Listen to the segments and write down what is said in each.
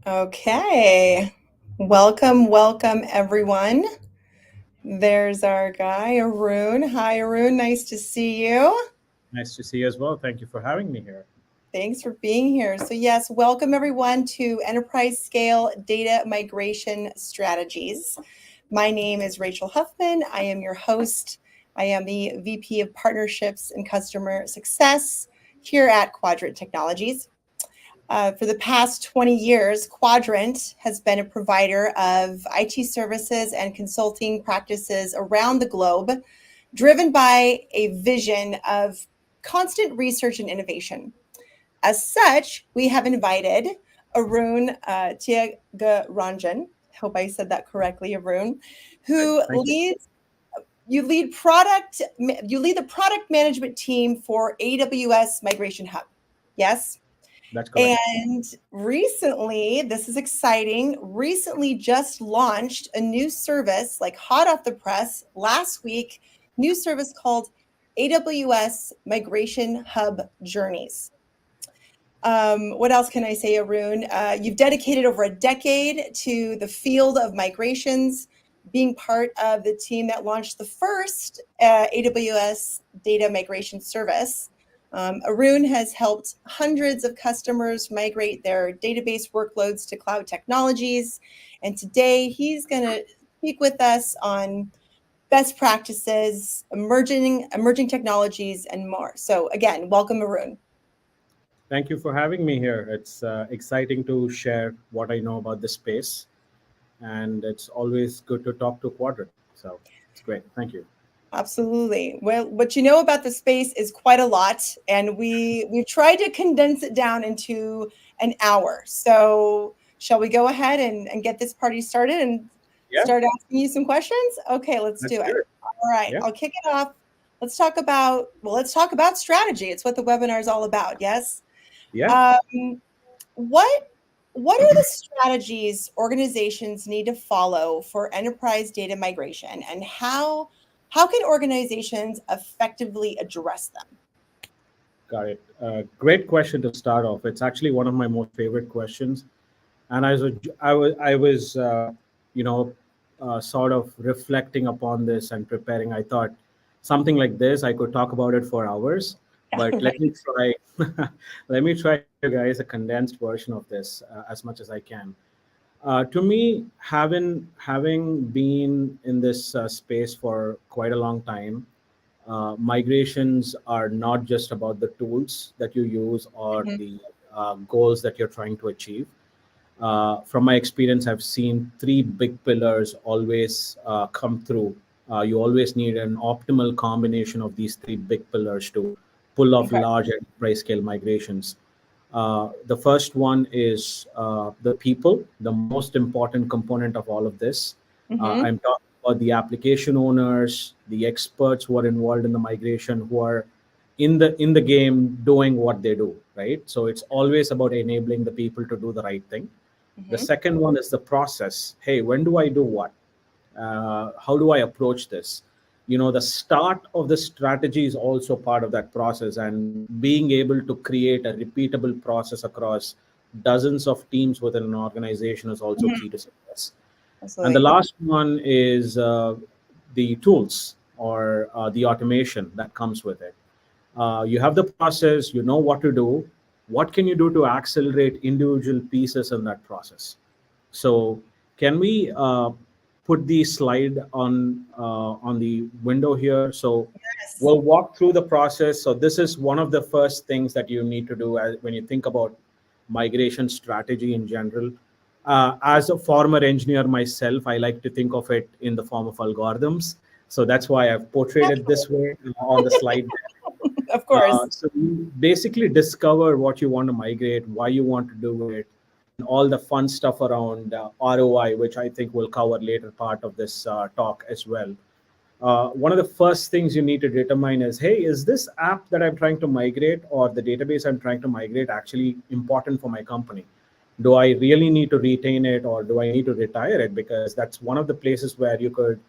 Okay. Welcome everyone. There's our guy, Arun. Hi, Arun. Nice to see you. Nice to see you as well. Thank you for having me here. Thanks for being here. So, yes, welcome everyone to Enterprise Scale Data Migration Strategies. My name is Rachel Huffman. I am your host. I am the VP of Partnerships and Customer Success here at Quadrant Technologies. For the past 20 years, Quadrant has been a provider of IT services and consulting practices around the globe, driven by a vision of constant research and innovation. As such, we have invited Arun Tyagaranjan, hope I said that correctly, Arun, who Thank you. lead the product management team for AWS Migration Hub. Yes? That's correct. And recently, this is exciting, recently just launched a new service, like hot off the press last week, new service called AWS Migration Hub Journeys. What else can I say, Arun? You've dedicated over a decade to the field of migrations, being part of the team that launched the first AWS data migration service. Arun has helped hundreds of customers migrate their database workloads to cloud technologies. And today he's going to speak with us on best practices, emerging technologies, and more. So again, welcome, Arun. Thank you for having me here. It's exciting to share what I know about this space, and it's always good to talk to Quadrant. So it's great. Thank you. Absolutely. Well, what you know about the space is quite a lot, and we've tried to condense it down into an hour. So shall we go ahead and get this party started and Yeah, start asking you some questions? Okay, let's let's do it. do it. All right, Yeah, I'll kick it off. Let's talk about strategy. It's what the webinar is all about. Yes. yeah. Um, what what are the strategies organizations need to follow for enterprise data migration, and how can organizations effectively address them? Got it. Great question to start off. It's actually one of my most favorite questions, and I was you know, sort of reflecting upon this and preparing. I thought something like this, I could talk about it for hours, but let me Right. try. Let me try to give you guys a condensed version of this as much as I can. To me, having been in this space for quite a long time, migrations are not just about the tools that you use or Mhm. the goals that you're trying to achieve. From my experience, I've seen three big pillars always come through. You always need an optimal combination of these three big pillars to pull off Okay. large enterprise scale migrations. The first one is the people, the most important component of all of this. Hmm. I'm talking about the application owners, the experts who are involved in the migration, who are in the game doing what they do, right? So it's always about enabling the people to do the right thing. The Hmm. second one is the process. Hey, when do I do what? How do I approach this? The start of the strategy is also part of that process, and being able to create a repeatable process across dozens of teams within an organization is also Hmm. key to success. And the Absolutely. last one is the tools or the automation that comes with it. You have the process, you know what to do. What can you do to accelerate individual pieces in that process? So, can we put the slide on the window here? So, Yes. we'll walk through the process. So, this is one of the first things that you need to do when you think about migration strategy in general. As a former engineer myself, I like to think of it in the form of algorithms. So that's why I've portrayed it Naturally. this way on the slide. Of course. So you basically discover what you want to migrate, why you want to do it, and all the fun stuff around ROI, which I think we'll cover later part of this talk as well. One of the first things you need to determine is, hey, is this app that I'm trying to migrate or the database I'm trying to migrate actually important for my company? Do I really need to retain it, or do I need to retire it? Because that's one of the places where you could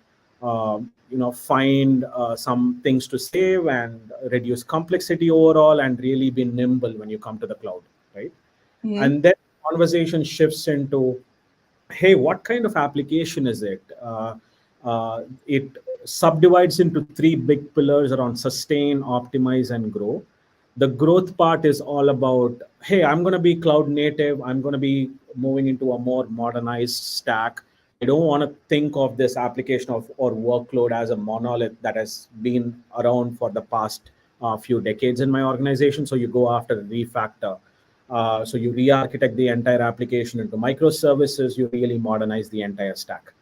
find some things to save and reduce complexity overall and really be nimble when you come to the cloud, right? Hmm. And then conversation shifts into, hey, what kind of application is it? It subdivides into three big pillars around sustain, optimize, and grow. The growth part is all about, hey, I'm going to be cloud native. I'm going to be moving into a more modernized stack. I don't want to think of this application of or workload as a monolith that has been around for the past few decades in my organization. So you go after a refactor. So you re-architect the entire application into microservices. You really modernize the entire stack.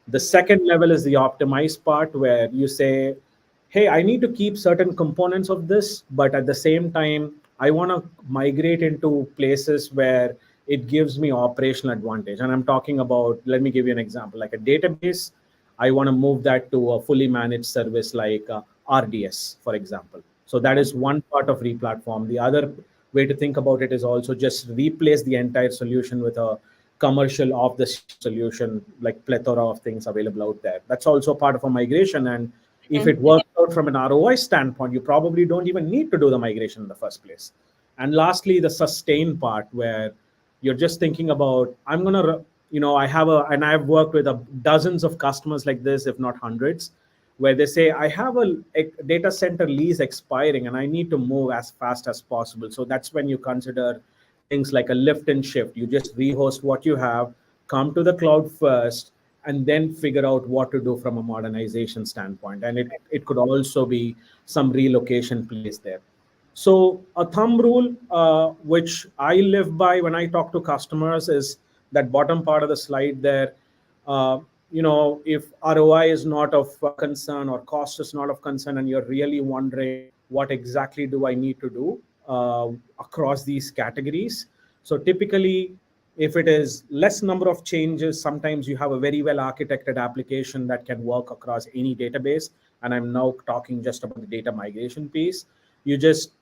The second level is the optimized part where you say, hey, I need to keep certain components of this, but at the same time, I want to migrate into places where it gives me operational advantage. And I'm talking about, let me give you an example, like a database. I want to move that to a fully managed service like RDS, for example. So that is one part of replatform. The other way to think about it is also just replace the entire solution with a commercial off the shelf solution, like plethora of things available out there. That's also part of a migration. And if Mhm. it works out from an ROI standpoint, you probably don't even need to do the migration in the first place. And lastly, the sustain part where you're just thinking about, I'm going to, and I've worked with dozens of customers like this, if not hundreds, where they say, I have a data center lease expiring and I need to move as fast as possible. So that's when you consider things like a lift and shift. You just rehost what you have, come to the cloud first, and then figure out what to do from a modernization standpoint. And it could also be some relocation plays there. So a thumb rule, which I live by when I talk to customers, is that bottom part of the slide there. Uh, if ROI is not of concern or cost is not of concern, and you're really wondering what exactly do I need to do across these categories. So typically, if it is less number of changes, sometimes you have a very well architected application that can work across any database. And I'm now talking just about the data migration piece. You just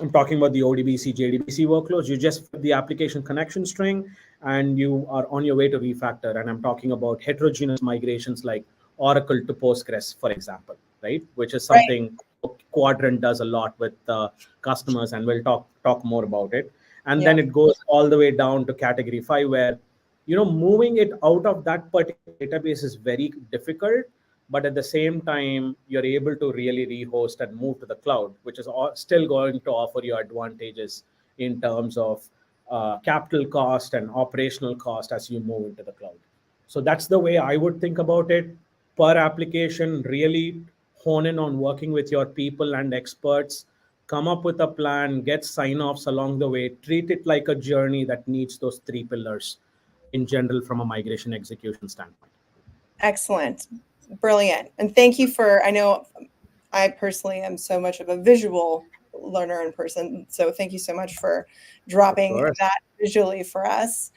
I'm talking about the ODBC, JDBC workloads. You just flip the application connection string and you are on your way to refactor. And I'm talking about heterogeneous migrations like Oracle to Postgres, for example, right? Which is Right. something Quadrant does a lot with customers, and we'll talk more about it. And Yeah. then it goes all the way down to category 5, where moving it out of that particular database is very difficult, but at the same time you're able to really rehost and move to the cloud, which is still going to offer you advantages in terms of capital cost and operational cost as you move into the cloud. So that's the way I would think about it. Per application, really hone in on working with your people and experts, come up with a plan, get sign-offs along the way, treat it like a journey that needs those three pillars in general from a migration execution standpoint. Excellent. Brilliant. And thank you for, I know I personally am so much of a visual learner in person. So thank you so much for Of dropping course. that visually for us.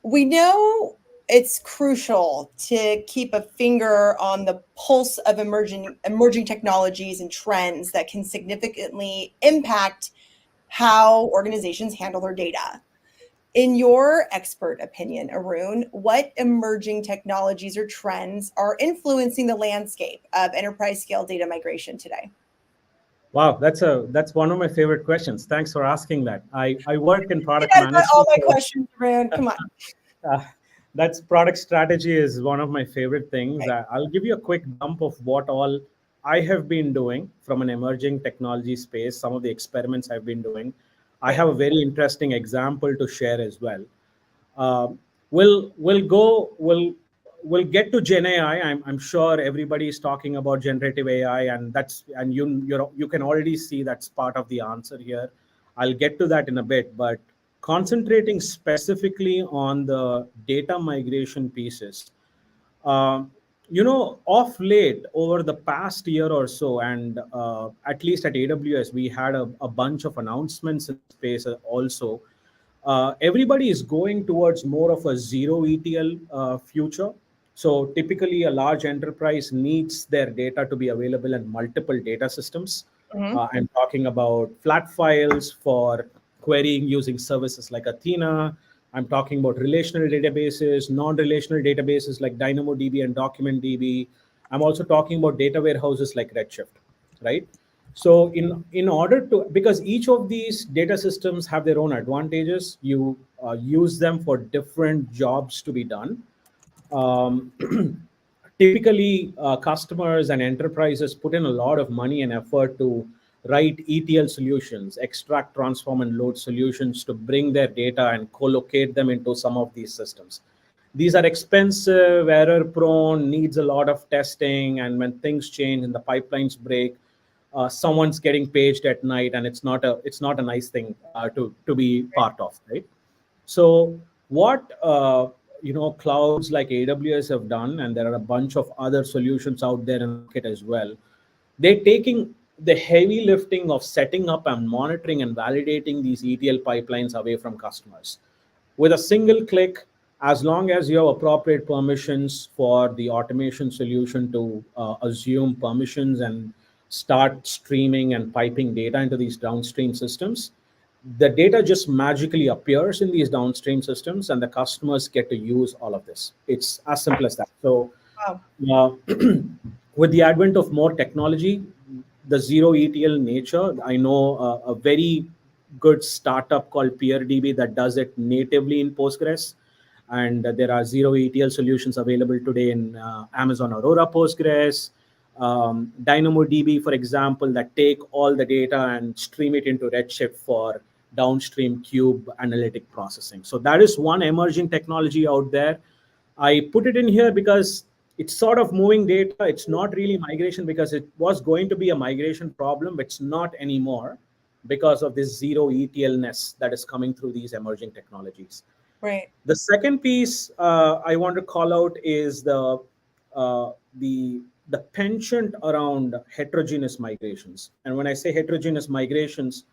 We know it's crucial to keep a finger on the pulse of emerging technologies and trends that can significantly impact how organizations handle their data. In your expert opinion, Arun, what emerging technologies or trends are influencing the landscape of enterprise scale data migration today? Wow, that's one of my favorite questions. Thanks for asking that. I work in You product guys got all management, my so questions, Arun. Come on. uh, that's product strategy is one of my favorite things. Right. I'll give you a quick dump of what all I have been doing from an emerging technology space, some of the experiments I've been doing. I Great. have a very interesting example to share as well. Um, we'll get to Gen AI. I'm sure everybody is talking about generative AI, and you can already see that's part of the answer here. I'll get to that in a bit, but concentrating specifically on the data migration pieces. Um, Off late over the past year or so, and at least at AWS, we had a bunch of announcements in space also. Everybody is going towards more of a zero ETL future. So typically, a large enterprise needs their data to be available in multiple data systems. Mhm. I'm talking about flat files for querying using services like Athena. I'm talking about relational databases, non-relational databases like DynamoDB and DocumentDB. I'm also talking about data warehouses like Redshift, right? So in order to, because each of these data systems have their own advantages, you use them for different jobs to be done. um, Typically, customers and enterprises put in a lot of money and effort to write ETL solutions, extract, transform, and load solutions to bring their data and co-locate them into some of these systems. These are expensive, error prone, needs a lot of testing, and when things change and the pipelines break, someone's getting paged at night, and it's not a nice thing to be part of, right? So what clouds like AWS have done, and there are a bunch of other solutions out there in the market as well. They're taking the heavy lifting of setting up and monitoring and validating these ETL pipelines away from customers. With a single click, as long as you have appropriate permissions for the automation solution to assume permissions and start streaming and piping data into these downstream systems, the data just magically appears in these downstream systems and the customers get to use all of this. It's as simple as that. So Wow. uh, with the advent of more technology, the zero ETL nature, I know a very good startup called PeerDB that does it natively in Postgres. And there are zero ETL solutions available today in Amazon Aurora Postgres, DynamoDB, for example, that take all the data and stream it into Redshift for downstream cube analytic processing. So that is one emerging technology out there. I put it in here because it's sort of moving data. It's not really migration because it was going to be a migration problem. It's not anymore because of this zero ETLness that is coming through these emerging technologies. Right. The second piece I want to call out is uh, the the penchant around heterogeneous migrations. And when I say heterogeneous migrations,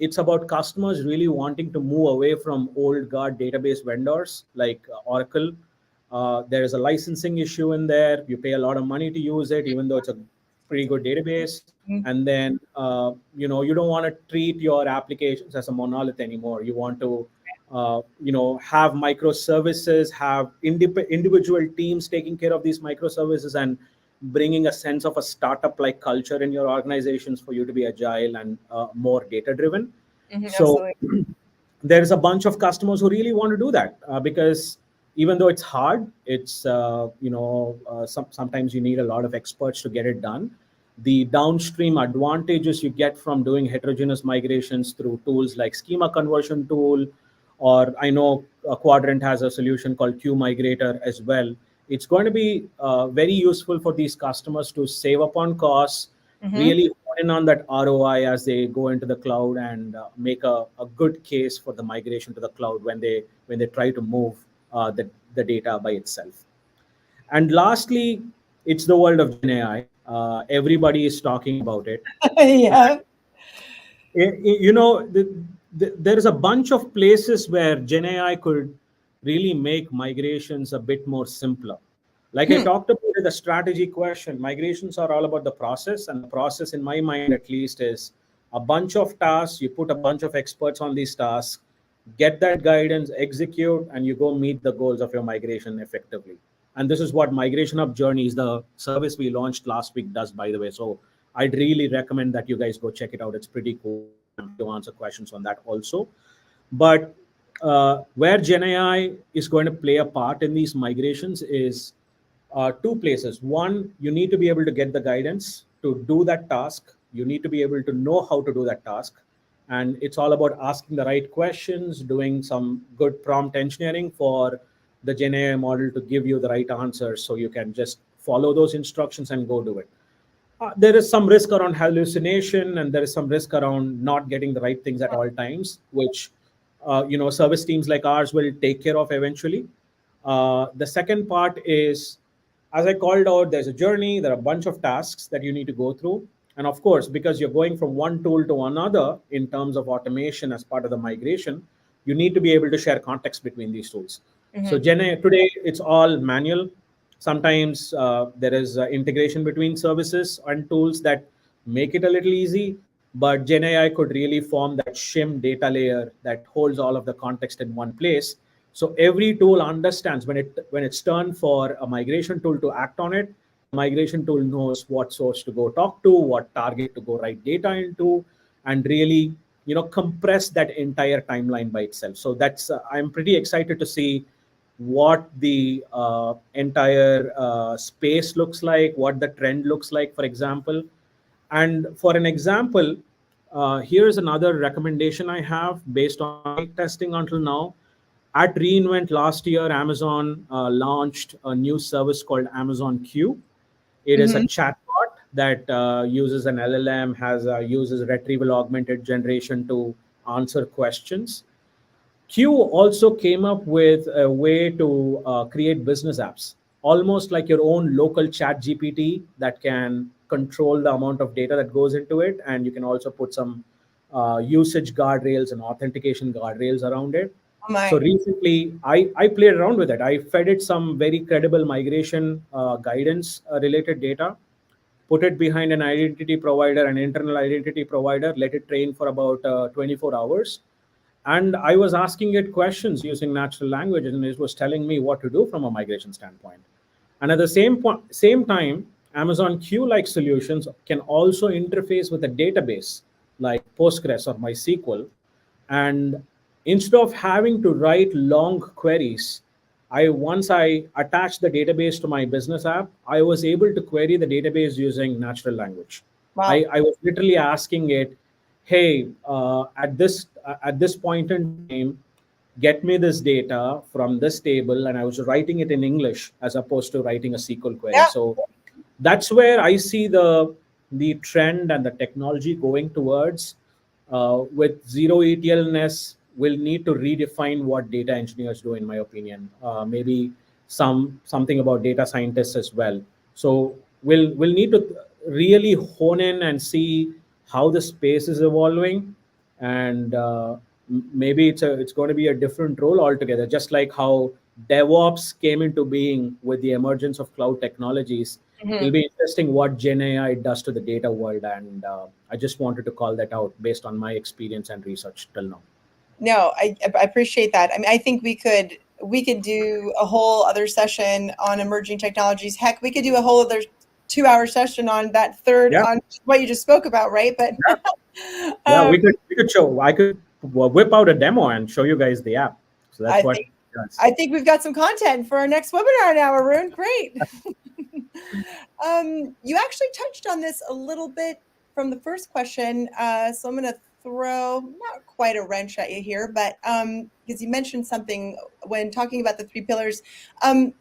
it's about customers really wanting to move away from old guard database vendors like Oracle. There is a licensing issue in there. You pay a lot of money to use it, even though it's a pretty good database. Mhm. And then you don't want to treat your applications as a monolith anymore. You want to have microservices, have individual teams taking care of these microservices, and bringing a sense of a startup like culture in your organizations for you to be agile and more data driven. Mhm, So absolutely. there's a bunch of customers who really want to do that because even though it's hard, it's sometimes you need a lot of experts to get it done. The downstream advantages you get from doing heterogeneous migrations through tools like schema conversion tool, or I know Quadrant has a solution called Q Migrator as well. It's going to be very useful for these customers to save up on costs, Hmm. really hone in on that ROI as they go into the cloud, and make a good case for the migration to the cloud when they try to move the data by itself. And lastly, it's the world of Gen AI. Everybody is talking about it. Yeah. There is a bunch of places where Gen AI could really make migrations a bit more simpler. Like I Hmm. talked about in the strategy question, migrations are all about the process, and the process, in my mind at least, is a bunch of tasks. You put a bunch of experts on these tasks, get that guidance, execute, and you go meet the goals of your migration effectively. And this is what Migration Up Journeys, the service we launched last week, does, by the way. So I'd really recommend that you guys go check it out. It's pretty cool, and I'm happy to answer questions on that also. But where Gen AI is going to play a part in these migrations is two places. One, you need to be able to get the guidance to do that task. You need to be able to know how to do that task. And it's all about asking the right questions, doing some good prompt engineering for the Gen AI model to give you the right answers so you can just follow those instructions and go do it. There is some risk around hallucination, and there is some risk around not getting the right things at all times, which service teams like ours will take care of eventually. The second part is, as I called out, there's a journey. There are a bunch of tasks that you need to go through, and of course, because you're going from one tool to another in terms of automation as part of the migration, you need to be able to share context between these tools. So Hmm. Today it's all manual. Sometimes there is integration between services and tools that make it a little easy, but Gen AI could really form that shim data layer that holds all of the context in one place. So every tool understands when it's turned for a migration tool to act on it. the migration tool knows what source to go talk to, what target to go write data into, and really, compress that entire timeline by itself. So that's I'm pretty excited to see what the entire space looks like, what the trend looks like, for example. And for an example, here's another recommendation I have based on my testing until now. At reInvent last year, Amazon launched a new service called Amazon Q. It is a Hmm. chatbot that uses an LLM, uses retrieval augmented generation to answer questions. Q also came up with a way to create business apps, almost like your own local chat GPT that can control the amount of data that goes into it. And you can also put some usage guardrails and authentication guardrails around it. Oh So my. recently, I played around with it. I fed it some very credible migration guidance related data, put it behind an identity provider, an internal identity provider, let it train for about 24 hours. And I was asking it questions using natural language, and it was telling me what to do from a migration standpoint. And at the same time, Amazon Q-like solutions can also interface with a database like Postgres or MySQL. And instead of having to write long queries, once I attached the database to my business app, I was able to query the database using natural language. Wow. I was literally asking it, hey, at this point in time, get me this data from this table, and I was writing it in English as opposed to writing a SQL query. Yeah. So that's where I see the trend and the technology going towards. With zero ETLness, we'll need to redefine what data engineers do, in my opinion. Maybe something about data scientists as well. So we'll need to really hone in and see how the space is evolving, and maybe it's going to be a different role altogether. Just like how DevOps came into being with the emergence of cloud technologies, it'll Hmm. be interesting what Gen AI does to the data world, and I just wanted to call that out based on my experience and research till now. No, I appreciate that. I mean, I think we could do a whole other session on emerging technologies. Heck, we could do a whole other 2 hour session on that third Yeah, on what you just spoke about, right? But yeah, yeah. um, We could show. I could whip out a demo and show you guys the app. So that's I what think it does. I think we've got some content for our next webinar now, Arun. Great. You actually touched on this a little bit from the first question, so I'm going to throw not quite a wrench at you here, but because you mentioned something when talking about the three pillars. Um,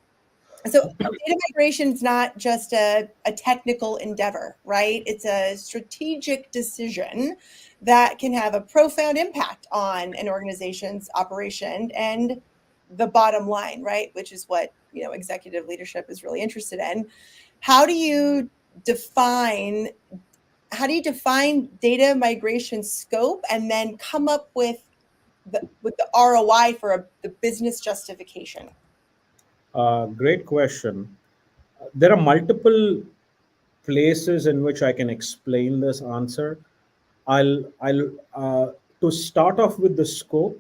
so data migration is not just a technical endeavor, right? It's a strategic decision that can have a profound impact on an organization's operation and the bottom line, right? Which is what executive leadership is really interested in. How do you define data migration scope and then come up with the ROI for the business justification? Great question. There are multiple places in which I can explain this answer. I'll To start off with the scope,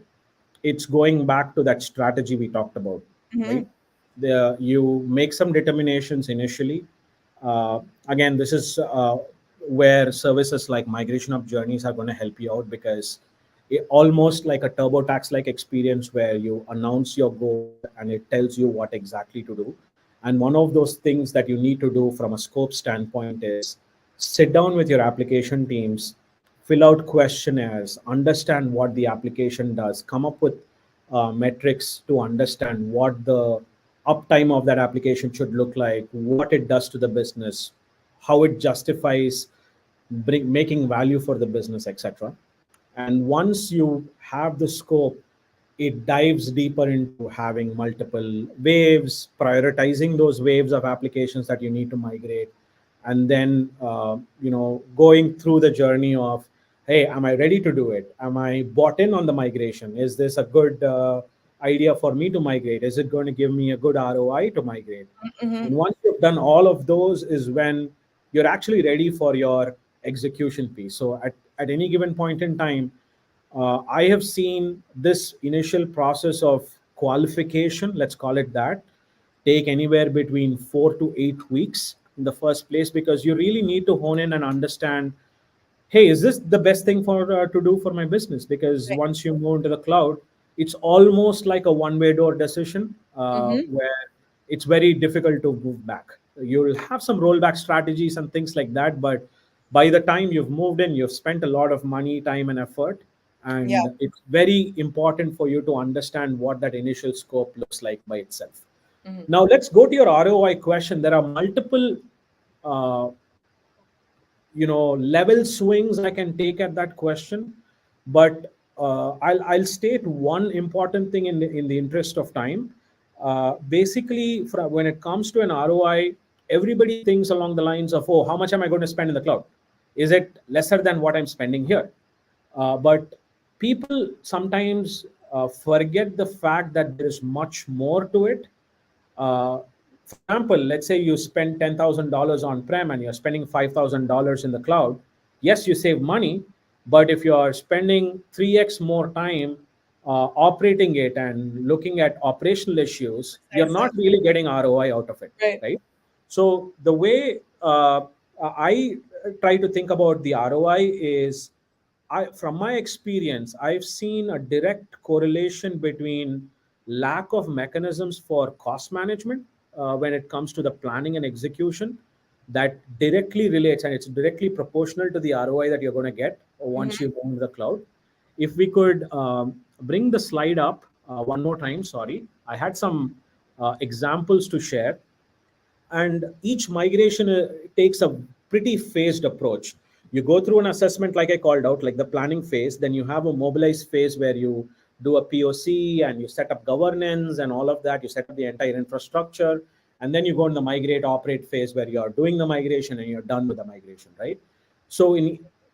it's going back to that strategy we talked about, right? Hmm. You make some determinations initially. Uh, Again, this is where services like migration of journeys are going to help you out, because almost like a TurboTax like experience where you announce your goal and it tells you what exactly to do. And one of those things that you need to do from a scope standpoint is sit down with your application teams, fill out questionnaires, understand what the application does, come up with metrics to understand what the uptime of that application should look like, what it does to the business, how it justifies making value for the business, etc. And once you have the scope, it dives deeper into having multiple waves, prioritizing those waves of applications that you need to migrate, and then going through the journey of, hey, am I ready to do it? Am I bought in on the migration? Is this a good idea for me to migrate? Is it going to give me a good ROI to migrate? Hmm. And once you've done all of those, is when you're actually ready for your execution piece. So at any given point in time, I have seen this initial process of qualification, let's call it that, take anywhere between 4 to 8 weeks, in the first place, because you really need to hone in and understand, hey, is this the best thing for to do for my business? Because Right. once you move into the cloud, it's almost like a one-way door decision, Mm-hmm. where it's very difficult to move back. You'll have some rollback strategies and things like that, but by the time you've moved in, you've spent a lot of money, time, and effort, Yeah. and it's very important for you to understand what that initial scope looks like by itself. Mm-hmm. Now let's go to your ROI question. There are multiple uh, level swings I can take at that question, but I'll state one important thing in the interest of time. Basically, when it comes to an ROI, everybody thinks along the lines of, oh, how much am I going to spend in the cloud? Is it lesser than what I'm spending here? But people sometimes forget the fact that there is much more to it. For example, let's say you spend $10,000 on prem and you're spending $5,000 in the cloud. Yes, you save money, but if you are spending 3x more time operating it and looking at operational issues, you're Precisely. not really getting ROI out of it, Right. right? So the way I try to think about the ROI is, from my experience, I've seen a direct correlation between lack of mechanisms for cost management when it comes to the planning and execution, that directly relates, and it's directly proportional to the ROI that you're going to get once Mm-hmm. you move to the cloud. If we could bring the slide up one more time, sorry, I had some examples to share. And each migration takes a pretty phased approach. You go through an assessment, like I called out, like the planning phase, then you have a mobilize phase where you do a POC and you set up governance and all of that, you set up the entire infrastructure, and then you go in the migrate operate phase where you are doing the migration and you're done with the migration, right? So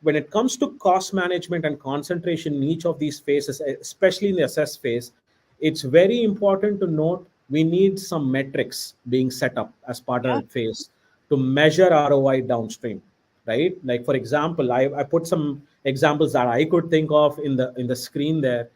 when it comes to cost management and concentration in each of these phases, especially in the assess phase, it's very important to note we need some metrics being set up as part of Yeah. that phase to measure ROI downstream, right? Like for example, I put some examples that I could think of in the screen there.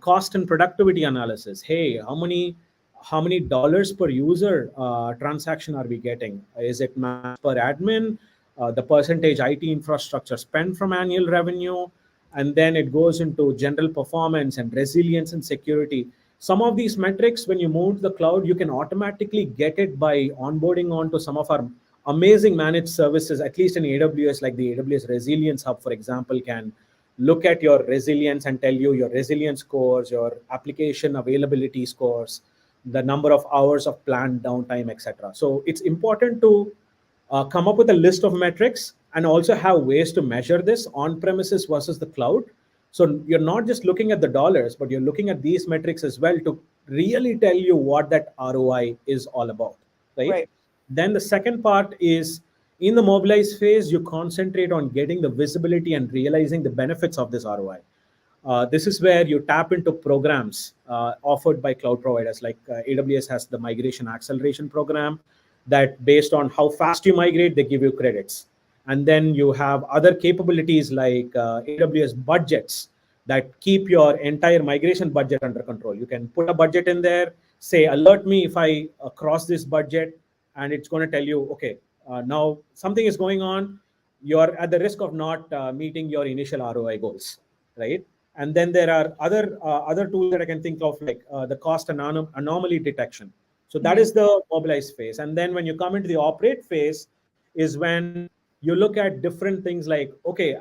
Cost and productivity analysis. Hey, how many dollars per user transaction are we getting? Is it max per admin? The percentage IT infrastructure spent from annual revenue, and then it goes into general performance and resilience and security. Some of these metrics, when you move to the cloud, you can automatically get it by onboarding onto some of our amazing managed services, at least in AWS, like the AWS Resilience Hub, for example, can look at your resilience and tell you your resilience scores, your application availability scores, the number of hours of planned downtime, etc. So it's important to come up with a list of metrics and also have ways to measure this on premises versus the cloud. So you're not just looking at the dollars, but you're looking at these metrics as well to really tell you what that ROI is all about, right? Right. Then the second part is, in the mobilize phase, you concentrate on getting the visibility and realizing the benefits of this ROI. This is where you tap into programs offered by cloud providers. Like AWS has the migration acceleration program, that based on how fast you migrate, they give you credits. And then you have other capabilities like AWS budgets that keep your entire migration budget under control. You can put a budget in there, say, alert me if I cross this budget, and it's going to tell you, okay, now something is going on. You're at the risk of not meeting your initial ROI goals, right? And then there are other tools that I can think of, like the cost anomaly detection. So that Mm-hmm. is the mobilize phase. And then when you come into the operate phase, is when you look at different things like, okay,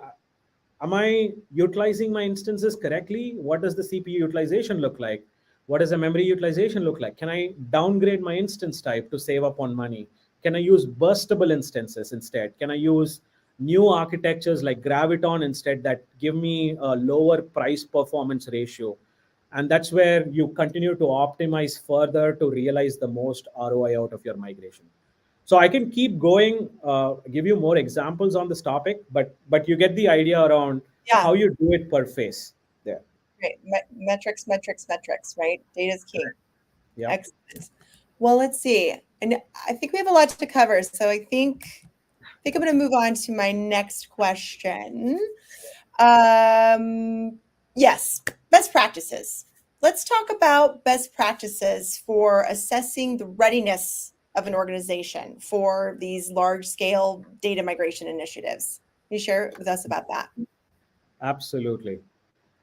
am I utilizing my instances correctly? What does the CPU utilization look like? What does the memory utilization look like? Can I downgrade my instance type to save up on money? Can I use burstable instances instead? Can I use new architectures like Graviton instead, that give me a lower price performance ratio? And that's where you continue to optimize further to realize the most ROI out of your migration. So I can keep going, give you more examples on this topic, but you get the idea around Yeah. how you do it per phase there. Great. Metrics, metrics, metrics, right? Data is king. Correct. Yeah. Excellent. Well, let's see. And I think we have a lot to cover. So I think I'm going to move on to my next question. Yes, best practices. Let's talk about best practices for assessing the readiness of an organization for these large scale data migration initiatives. Can you share with us about that? Absolutely.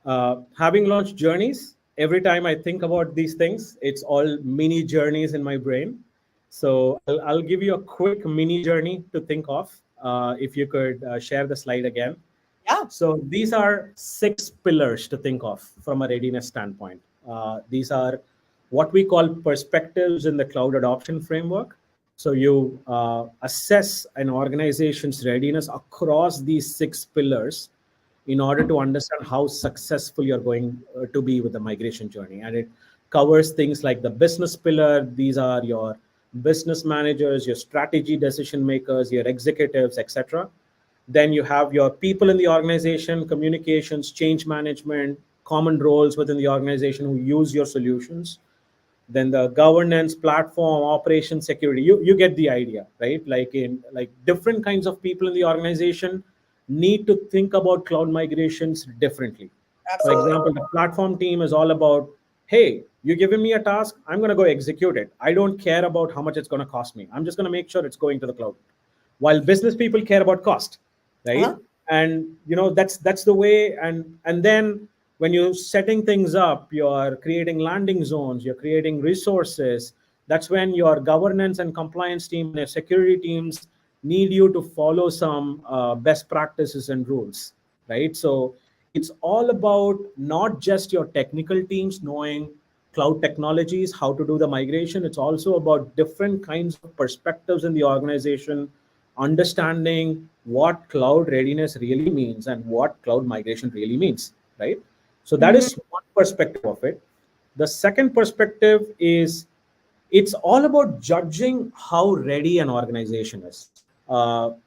Having launched journeys, every time I think about these things, it's all mini journeys in my brain. So I'll give you a quick mini journey to think of. If you could share the slide again. Yeah. So these are 6 pillars to think of from a readiness standpoint. These are what we call perspectives in the cloud adoption framework. So you assess an organization's readiness across these 6 pillars in order to understand how successful you're going to be with the migration journey. And it covers things like the business pillar. These are your business managers, your strategy decision makers, your executives, etc. Then you have your people in the organization, communications, change management, common roles within the organization who use your solutions. Then the governance, platform, operation, security. You get the idea, right? Like different kinds of people in the organization need to think about cloud migrations differently. For Absolutely. example, the platform team is all about, hey, you're giving me a task, I'm going to go execute it. I don't care about how much it's going to cost me. I'm just going to make sure it's going to the cloud. While business people care about cost, right? Uh-huh. And that's the way. And then when you're setting things up, you're creating landing zones, you're creating resources. That's when your governance and compliance team and your security teams need you to follow some best practices and rules, right? So it's all about not just your technical teams knowing cloud technologies, how to do the migration. It's also about different kinds of perspectives in the organization, understanding what cloud readiness really means and what cloud migration really means, right? So that Mhm. is one perspective of it. The second perspective is it's all about judging how ready an organization is.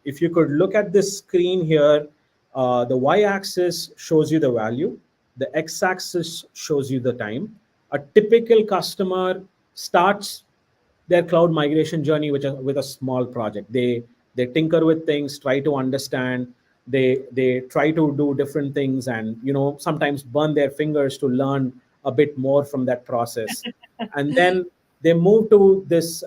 If you could look at this screen here, the y-axis shows you the value, the x-axis shows you the time. A typical customer starts their cloud migration journey with a small project. They tinker with things, try to understand. They try to do different things, and sometimes burn their fingers to learn a bit more from that process. And then they move to this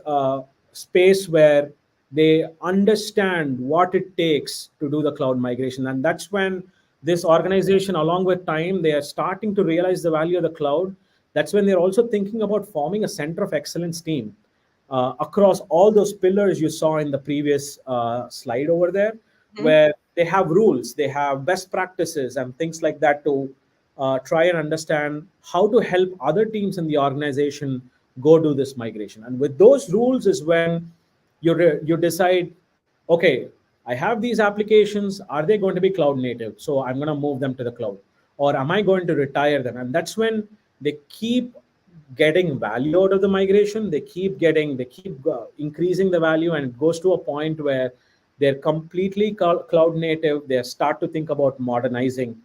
space where they understand what it takes to do the cloud migration. And that's when this organization, along with time, they are starting to realize the value of the cloud. That's when they're also thinking about forming a center of excellence team across all those pillars you saw in the previous slide over there, Mhm. where they have rules, they have best practices and things like that to try and understand how to help other teams in the organization go do this migration. And with those rules is when you decide, okay, I have these applications, are they going to be cloud native? So I'm going to move them to the cloud, or am I going to retire them? And that's when they keep getting value out of the migration. They keep increasing the value, and it goes to a point where they're completely cloud native. They start to think about modernizing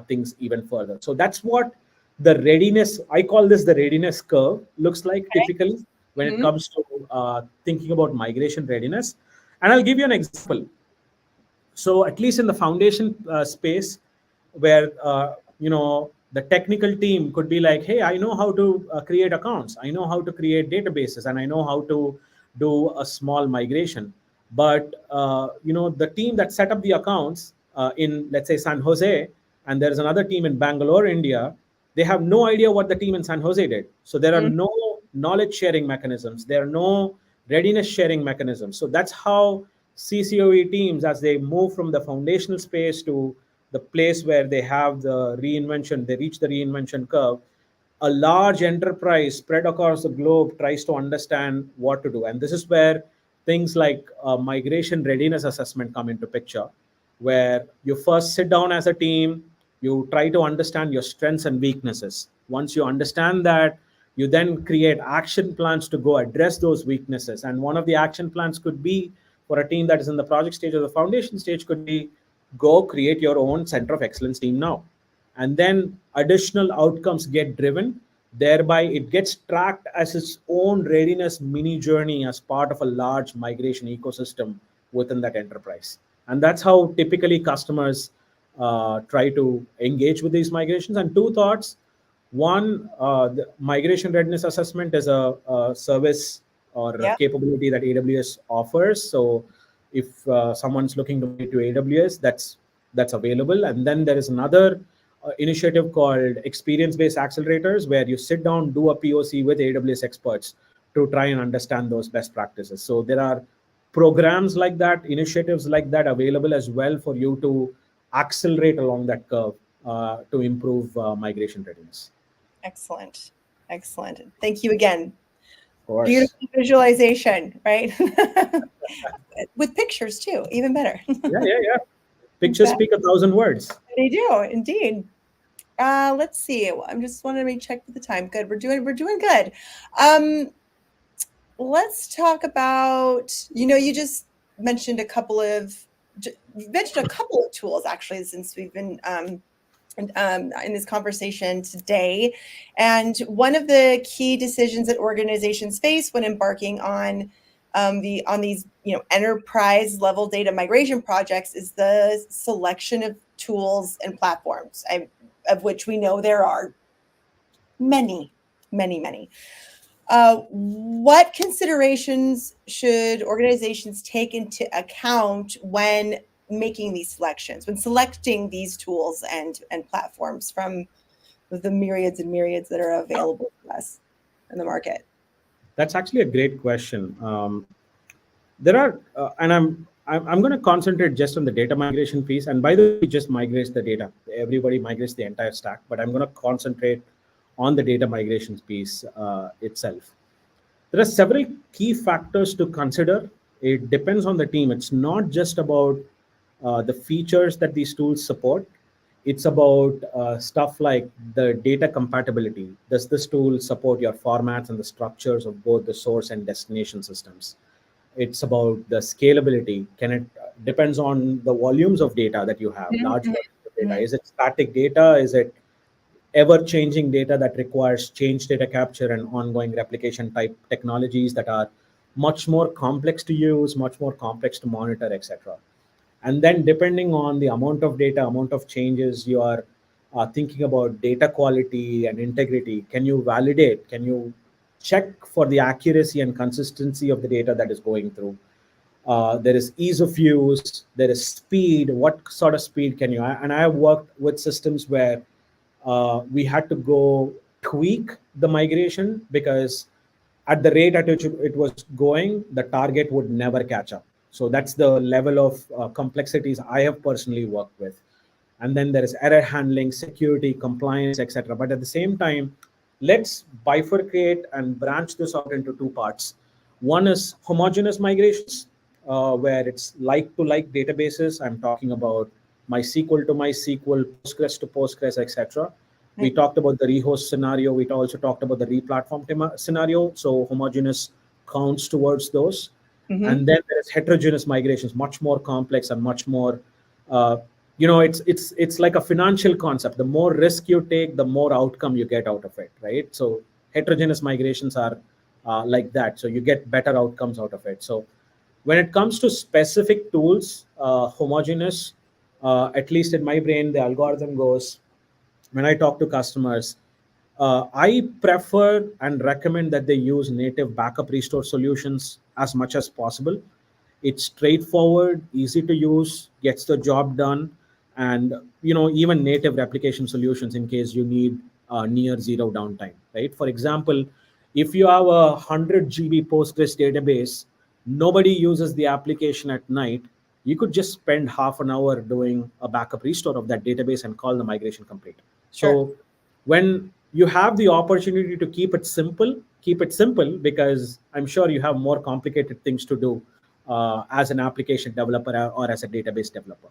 things even further. So that's what the readiness, I call this the readiness curve, looks like typically when it Mhm. comes to thinking about migration readiness. And I'll give you an example. So at least in the foundation space, where the technical team could be like, hey, I know how to create accounts, I know how to create databases, and I know how to do a small migration. But the team that set up the accounts in, let's say, San Jose, and there's another team in Bangalore, India, they have no idea what the team in San Jose did. So there are Mhm. no knowledge sharing mechanisms, there are no readiness sharing mechanisms. So that's how CCOE teams, as they move from the foundational space to the place where they have the reinvention, they reach the reinvention curve. A large enterprise spread across the globe tries to understand what to do. And this is where things like migration readiness assessment come into picture, where you first sit down as a team, you try to understand your strengths and weaknesses. Once you understand that, you then create action plans to go address those weaknesses. And one of the action plans could be, for a team that is in the project stage or the foundation stage, could be go create your own center of excellence team now. And then additional outcomes get driven, thereby it gets tracked as its own readiness mini journey as part of a large migration ecosystem within that enterprise. And that's how typically customers try to engage with these migrations. And two thoughts: one, the migration readiness assessment is a service or Yeah. capability that AWS offers. So if someone's looking to migrate to AWS, that's available. And then there is another initiative called experience-based accelerators, where you sit down, do a POC with AWS experts to try and understand those best practices. So there are programs like that, initiatives like that available as well for you to accelerate along that curve to improve migration readiness. Excellent. Excellent. Thank you again. Of course. Beautiful visualization, right? With pictures too, even better. Yeah. Pictures Exactly. speak 1,000 words. They do, indeed. Let's see. I'm just wanting to check the time. Good. We're doing good. Um, let's talk about, you just mentioned a couple of you mentioned a couple of tools actually since we've been in this conversation today. And one of the key decisions that organizations face when embarking on these enterprise level data migration projects is the selection of tools and platforms, of which we know there are many, many, many. What considerations should organizations take into account when making these selections, when selecting these tools and platforms from the myriads and myriads that are available to us in the market? That's actually a great question. There are, and I'm going to concentrate just on the data migration piece. And by the way, just migrates the data. Everybody migrates the entire stack, but I'm going to concentrate on the data migrations piece itself. There are several key factors to consider. It depends on the team. It's not just about the features that these tools support. It's about stuff like the data compatibility. Does this tool support your formats and the structures of both the source and destination systems? It's about the scalability. Can it depends on the volumes of data that you have, large Mhm, volumes of data. mhm. Is it static data? Is it ever changing data that requires change data capture and ongoing replication type technologies that are much more complex to use, much more complex to monitor, etc. And then depending on the amount of data, amount of changes, you are thinking about data quality and integrity. Can you validate? Can you check for the accuracy and consistency of the data that is going through? There is ease of use, there is speed. What sort of speed can you? And I have worked with systems where we had to go tweak the migration because at the rate at which it was going, the target would never catch up. So that's the level of complexities I have personally worked with. And then there is error handling, security, compliance, etc. But at the same time, let's bifurcate and branch this out into two parts. One is homogeneous migrations, where it's like to like databases. I'm talking about MySQL to MySQL, Postgres to Postgres, etc. We talked about the rehost scenario. We also talked about the replatform scenario. So homogeneous counts towards those. Mhm. And then there's heterogeneous migrations, much more complex and much more uh, it's like a financial concept. The more risk you take, the more outcome you get out of it, right? So heterogeneous migrations are like that, so you get better outcomes out of it. So when it comes to specific tools, homogeneous, at least in my brain the algorithm goes, when I talk to customers, I prefer and recommend that they use native backup restore solutions as much as possible. It's straightforward, easy to use, gets the job done, and even native replication solutions in case you need near zero downtime. Right? For example, if you have a 100 GB Postgres database, nobody uses the application at night. You could just spend half an hour doing a backup restore of that database and call the migration complete. Sure. So when you have the opportunity to keep it simple, because I'm sure you have more complicated things to do as an application developer or as a database developer,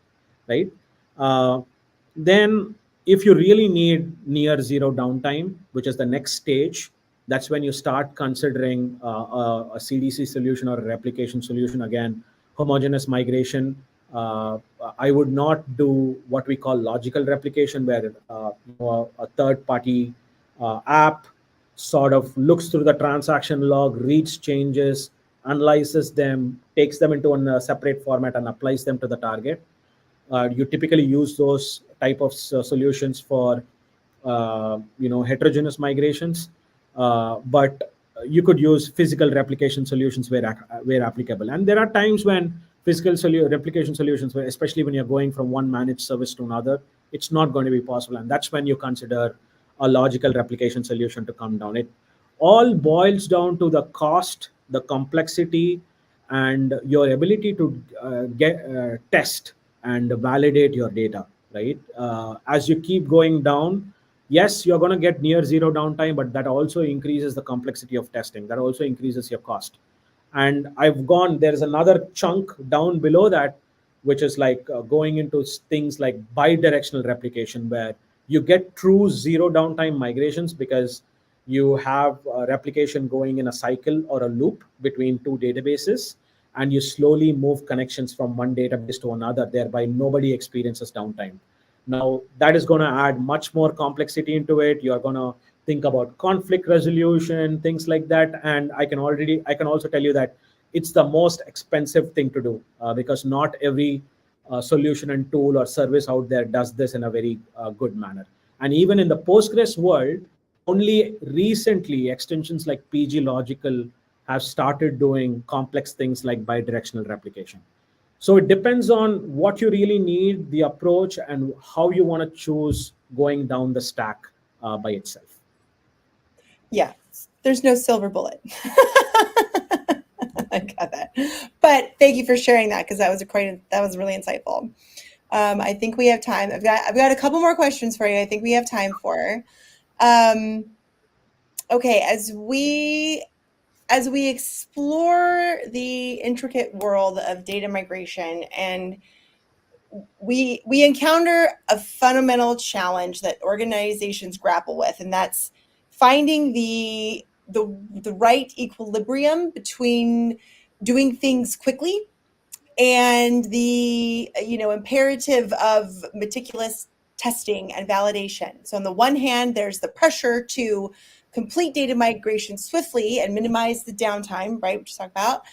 right? Uh, then if you really need near zero downtime, which is the next stage, that's when you start considering a CDC solution or a replication solution. Again, homogeneous migration. I would not do what we call logical replication, where a third party app sort of looks through the transaction log, reads changes, analyzes them, takes them into a separate format and applies them to the target. You typically use those type of solutions for heterogeneous migrations, but you could use physical replication solutions where applicable. And there are times when replication solutions, especially when you're going from one managed service to another, it's not going to be possible. And that's when you consider a logical replication solution to come down. It all boils down to the cost, the complexity, and your ability to get test and validate your data, right? As you keep going down, yes, you're going to get near zero downtime, but that also increases the complexity of testing. That also increases your cost. And there's another chunk down below that, which is like going into things like bi-directional replication, where you get true zero downtime migrations because you have replication going in a cycle or a loop between two databases, and you slowly move connections from one database to another, thereby nobody experiences downtime. Now, that is going to add much more complexity into it. You're going to think about conflict resolution, things like that. And I can also tell you that it's the most expensive thing to do, because not every solution and tool or service out there does this in a very good manner. And even in the Postgres world, only recently extensions like PG Logical have started doing complex things like bidirectional replication. So it depends on what you really need, the approach, and how you want to choose going down the stack by itself. Yeah, there's no silver bullet. I got that. But thank you for sharing that, because that was really insightful. I think we have time. I've got a couple more questions for you. I think we have time for. Okay, as we explore the intricate world of data migration, and we encounter a fundamental challenge that organizations grapple with, and that's finding the right equilibrium between doing things quickly and the imperative of meticulous testing and validation. So on the one hand, there's the pressure to complete data migration swiftly and minimize the downtime, right, which we talked about.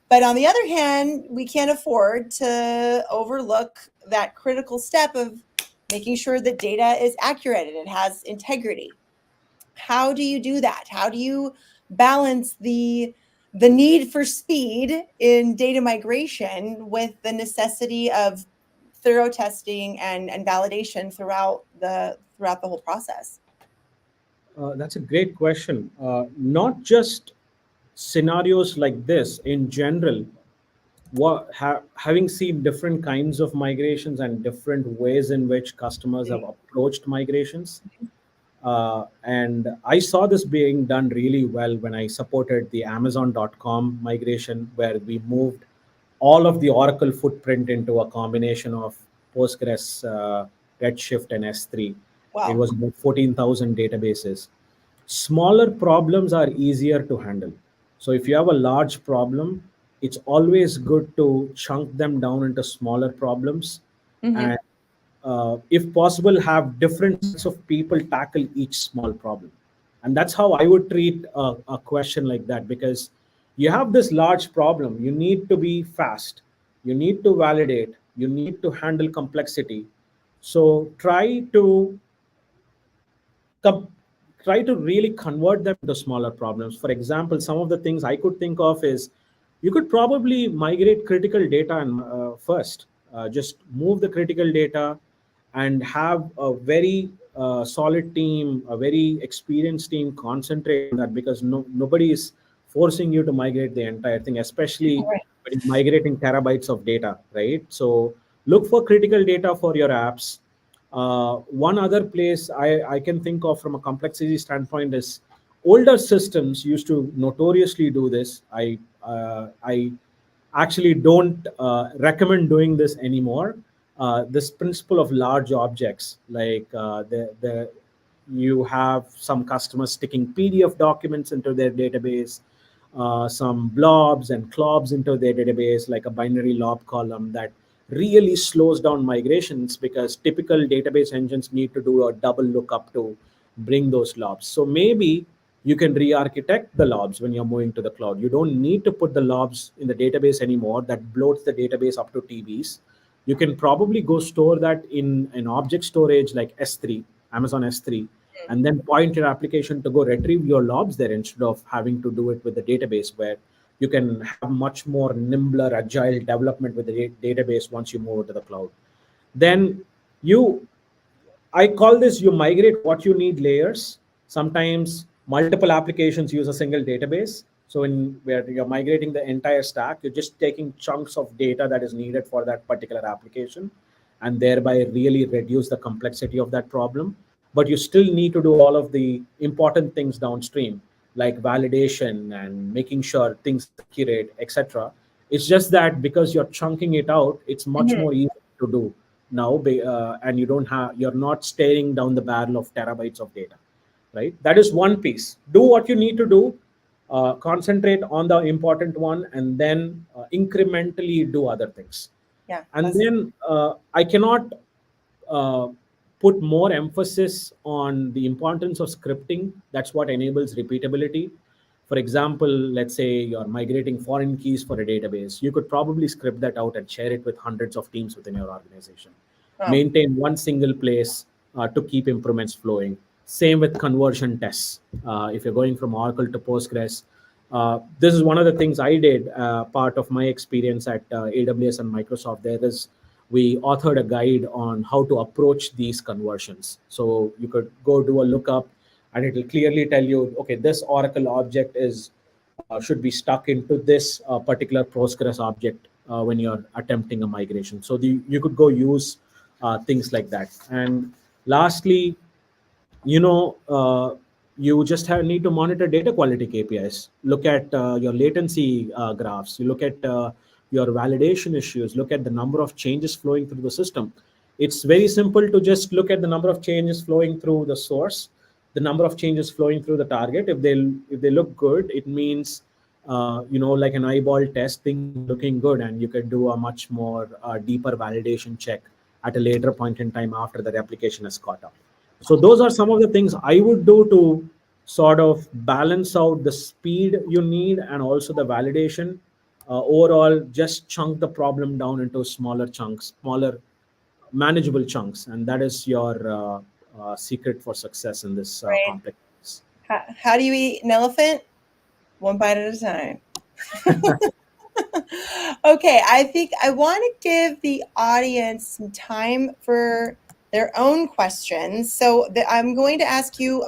But on the other hand, we can't afford to overlook that critical step of making sure that data is accurate and it has integrity. How do you do that? How do you balance the need for speed in data migration with the necessity of thorough testing and validation throughout the whole process? That's a great question. Not just scenarios like this in general. Having seen different kinds of migrations and different ways in which customers have approached migrations, and I saw this being done really well when I supported the Amazon.com migration, where we moved all of the Oracle footprint into a combination of Postgres, Redshift, and S3. Wow. It was about 14,000 databases. Smaller problems are easier to handle. So if you have a large problem, it's always good to chunk them down into smaller problems, and if possible, have different sets of people tackle each small problem. And that's how I would treat a question like that, because you have this large problem, you need to be fast, you need to validate, you need to handle complexity. So com- try to really convert them into smaller problems. For example, some of the things I could think of is you could probably migrate critical data first. Just move the critical data and have a very solid team, a very experienced team concentrate on that, because nobody is forcing you to migrate the entire thing, especially Right. when you're migrating terabytes of data, right? So look for critical data for your apps. One other place I can think of from a complexity standpoint is older systems used to notoriously do this. I actually don't recommend doing this anymore. This principle of large objects, like you have some customers sticking PDF documents into their database, some blobs and clobs into their database, like a binary lob column that really slows down migrations, because typical database engines need to do a double lookup to bring those lobs. So maybe you can re-architect the lobs when you're moving to the cloud. You don't need to put the lobs in the database anymore. That bloats the database up to TBs. You can probably go store that in an object storage like S3, Amazon S3, and then point your application to go retrieve your logs there instead of having to do it with the database, where you can have much more nimbler, agile development with the database once you move to the cloud. Then you I call this you migrate what you need layers. Sometimes multiple applications use a single database. So in where you're migrating the entire stack, you're just taking chunks of data that is needed for that particular application, and thereby really reduce the complexity of that problem. But you still need to do all of the important things downstream, like validation and making sure things are accurate, etc. It's just that because you're chunking it out, it's much Mhm. more easy to do now, and you're not staring down the barrel of terabytes of data, right? That is one piece. Do what you need to do, concentrate on the important one, and then incrementally do other things. Yeah, And that's then I cannot uh, put more emphasis on the importance of scripting. That's what enables repeatability. For example, let's say you're migrating foreign keys for a database. You could probably script that out and share it with hundreds of teams within your organization. oh, Maintain one single place to keep improvements flowing. Same with conversion tests. If you're going from Oracle to Postgres, this is one of the things I did. Part of my experience at AWS and Microsoft, there is we authored a guide on how to approach these conversions. So you could go do a lookup, and it will clearly tell you, okay, this Oracle object is should be stuck into this particular Postgres object when you're attempting a migration. So you could go use things like that. And lastly, you know, you just need to monitor data quality KPIs. Look at your latency graphs. You look at your validation issues. Look at the number of changes flowing through the system. It's very simple to just look at the number of changes flowing through the source, the number of changes flowing through the target. If they look good, it means like an eyeball test, things are looking good, and you can do a much more deeper validation check at a later point in time after the replication has caught up. So those are some of the things I would do to sort of balance out the speed you need and also the validation. Overall, just chunk the problem down into smaller chunks, smaller manageable chunks, and that is your secret for success in this right. complex space. How do you eat an elephant? One bite at a time. Okay, I think I want to give the audience some time for their own questions. So I'm going to ask you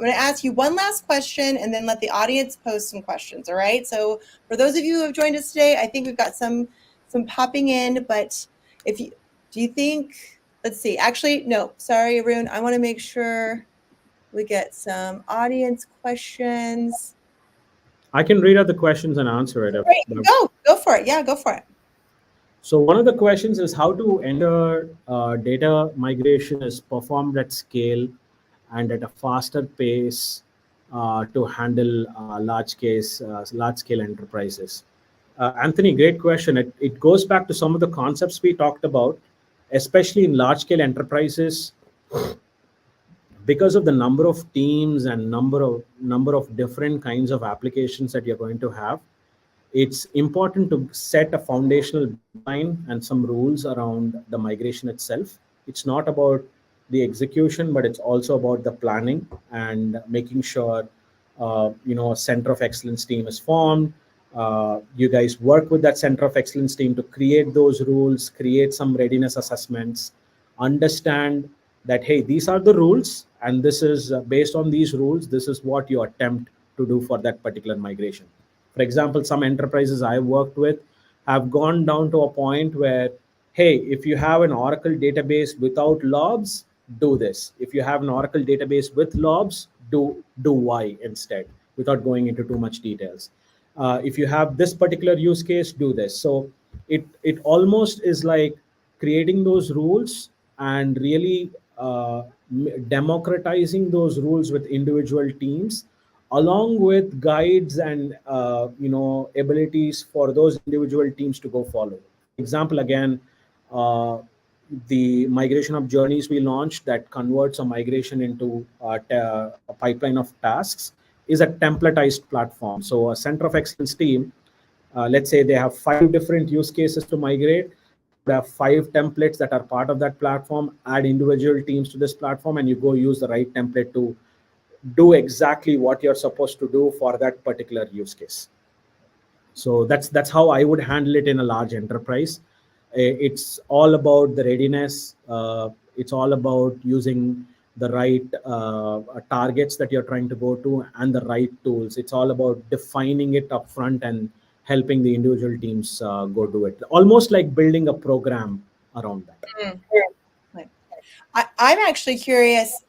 one last question and then let the audience post some questions. All right. So for those of you who have joined us today, I think we've got some popping in, but do you think, let's see, actually, no, sorry, Arun, I want to make sure we get some audience questions. I can read out the questions and answer it. Great. Go for it. Yeah, go for it. So one of the questions is how to ensure data migration is performed at scale and at a faster pace to handle large scale enterprises. Anthony, great question. It goes back to some of the concepts we talked about, especially in large scale enterprises, because of the number of teams and number of different kinds of applications that you're going to have. It's important to set a foundational baseline and some rules around the migration itself. It's not about the execution, but it's also about the planning and making sure a center of excellence team is formed. You guys work with that center of excellence team to create those rules, create some readiness assessments, understand that, hey, these are the rules, and this is based on these rules, this is what you attempt to do for that particular migration. For example, some enterprises I've worked with have gone down to a point where, hey, if you have an Oracle database without logs, do this. If you have an Oracle database with logs, do Y instead, without going into too much details. If you have this particular use case, do this. So it almost is like creating those rules and really democratizing those rules with individual teams, along with guides and abilities for those individual teams to go follow. For example, again, uh, the migration of journeys we launched that converts a migration into a pipeline of tasks is a templatized platform. So a center of excellence team, let's say they have 5 different use cases to migrate, they would have 5 templates that are part of that platform. Add individual teams to this platform and you go use the right template to do exactly what you're supposed to do for that particular use case. So that's how I would handle it in a large enterprise. It's all about the readiness. It's all about using the right targets that you're trying to go to and the right tools. It's all about defining it up front and helping the individual teams go do it. Almost like building a program around that. Mm. Right. I'm actually curious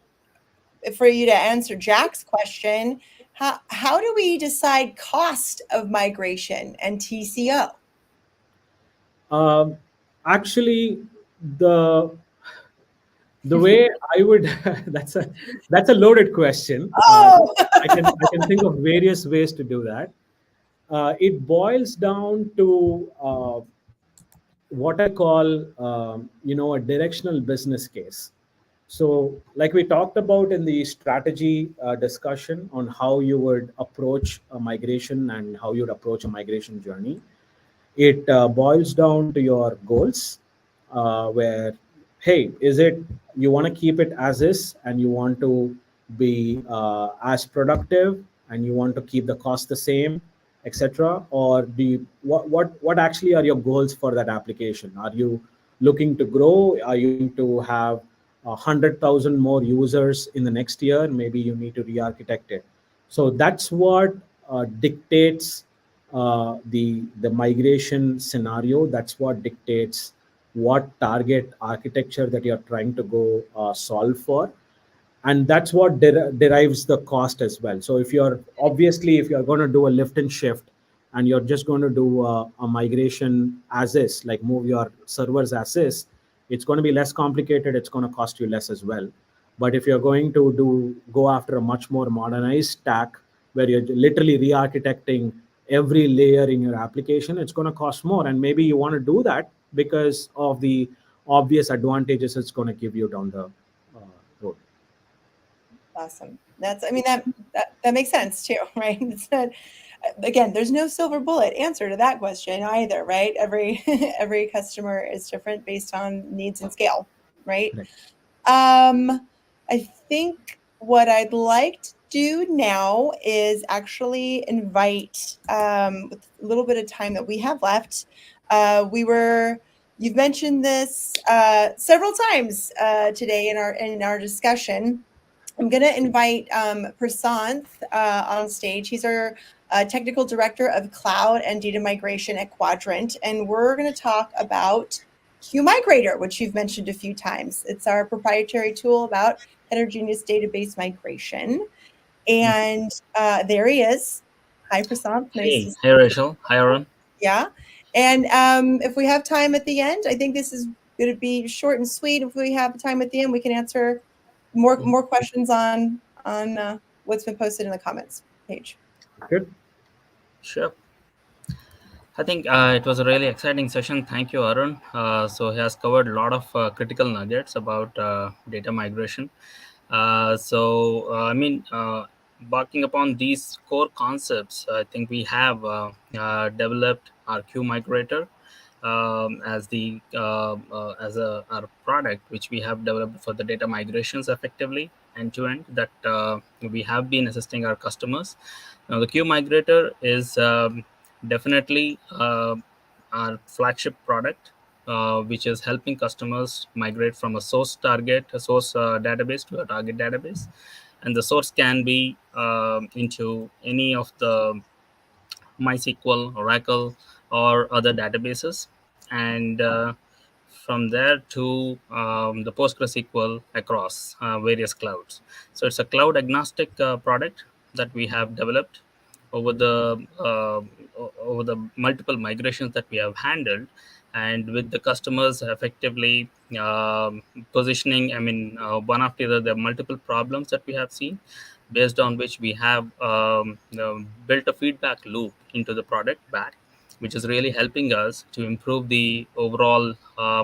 for you to answer Jack's question. How do we decide cost of migration and TCO? Um, Actually, the the way I would that's a loaded question. Oh, I can think of various ways to do that. It boils down to what I call a directional business case. So, like we talked about in the strategy discussion on how you would approach a migration and how you'd approach a migration journey, it boils down to your goals, where, hey, is it you want to keep it as is and you want to be as productive and you want to keep the cost the same, etc., or do you what actually are your goals for that application? Are you looking to grow? Are you looking to have 100,000 more users in the next year? Maybe you need to re-architect it. So that's what dictates the migration scenario. That's what dictates what target architecture that you're trying to go solve for, and that's what derives the cost as well. So if you're going to do a lift and shift and you're just going to do a migration as is, like move your servers as is, it's going to be less complicated, it's going to cost you less as well. But if you're going to go after a much more modernized stack where you're literally re-architecting every layer in your application, it's going to cost more, and maybe you want to do that because of the obvious advantages it's going to give you down the road. awesome. I mean, that makes sense too, right? It's not, again, there's no silver bullet answer to that question either, right? Every every customer is different based on needs and scale, right? Correct. I think what I'd like to do now is actually invite, with a little bit of time that we have left. You've mentioned this several times today in our discussion. I'm going to invite Prasanth on stage. He's our technical director of cloud and data migration at Quadrant, and we're going to talk about QMigrator, which you've mentioned a few times. It's our proprietary tool about heterogeneous database migration. And there he is. Hi, Prasanth. Nice to Hey, see hey Rachel. Hi Aaron. you. Yeah. And if we have time at the end, I think this is going to be short and sweet. If we have time at the end, we can answer more questions on what's been posted in the comments page. Good. Sure. I think it was a really exciting session. Thank you, Arun. So he has covered a lot of critical nuggets about data migration. Barking upon these core concepts, I think we have developed our Q migrator as our product, which we have developed for the data migrations effectively end to end. That we have been assisting our customers. Now, the Q migrator is definitely our flagship product, which is helping customers migrate from a source database to a target database, and the source can be into any of the MySQL, Oracle, or other databases, and from there to the PostgreSQL across various clouds. So it's a cloud agnostic product that we have developed over the multiple migrations that we have handled, and with the customers effectively positioning. I mean, one after the other, there are multiple problems that we have seen, based on which we have built a feedback loop into the product back, which is really helping us to improve the overall